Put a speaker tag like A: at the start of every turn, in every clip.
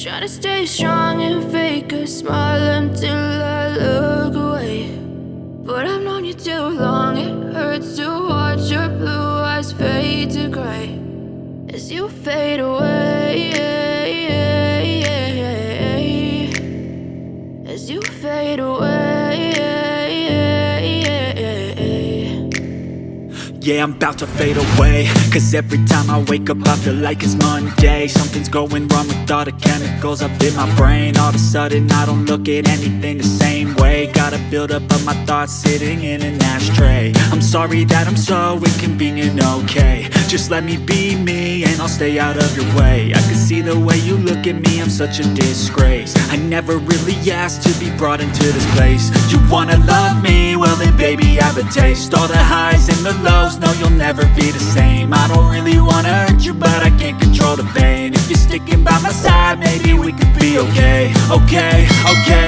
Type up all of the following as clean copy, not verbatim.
A: Try to stay strong and fake a smile until I look away. But I've known you too long, it hurts to watch your blue eyes fade to gray as you fade away. As you fade away.
B: Yeah, I'm about to fade away, cause every time I wake up I feel like it's Monday. Something's going wrong with all the chemicals up in my brain. All of a sudden I don't look at anything the same way. Got a buildup of my thoughts sitting in an ashtray. I'm sorry that I'm so inconvenient, okay. Just let me be me and I'll stay out of your way. I can see the way you look at me, I'm such a disgrace. I never really asked to be brought into this place. You wanna love me? Well then baby I have a taste. All the highs and the lows, no you'll never be the same. I don't really wanna hurt you but I can't control the pain. If you're sticking by my side maybe we could be okay. Okay,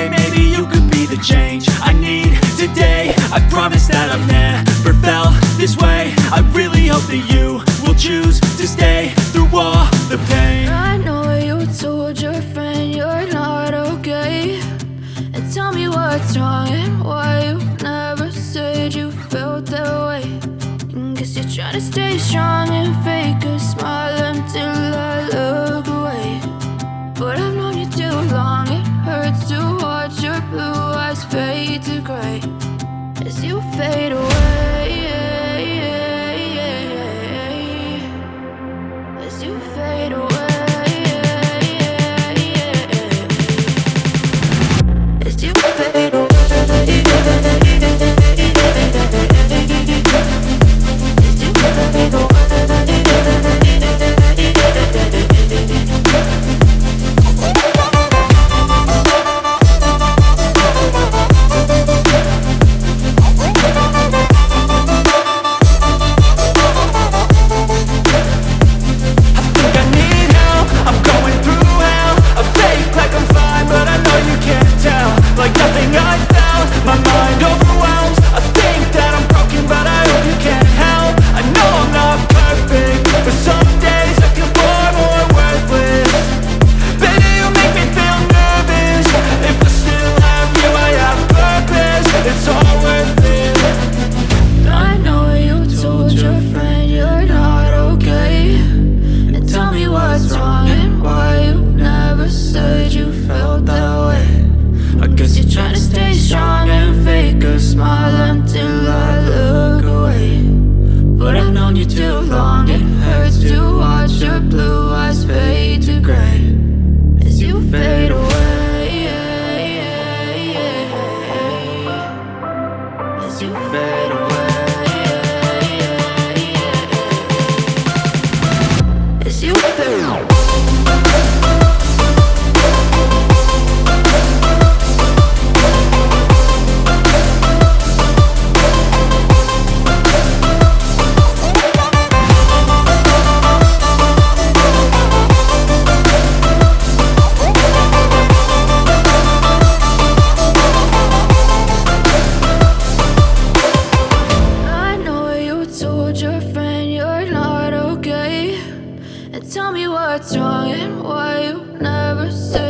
B: maybe you could be the change I need today. I promise that I've never felt this way. I really hope that you will choose to stay through all the pain.
A: I know you told your friend you're not okay, and tell me what's wrong and why you never said you felt that way. Guess you're trying to stay strong and fake a smile until I look away. But I've known you too long, it hurts to watch your blue eyes fade to gray as you fade away. As you fade away. As you fade away. Tell me what's wrong and why you never said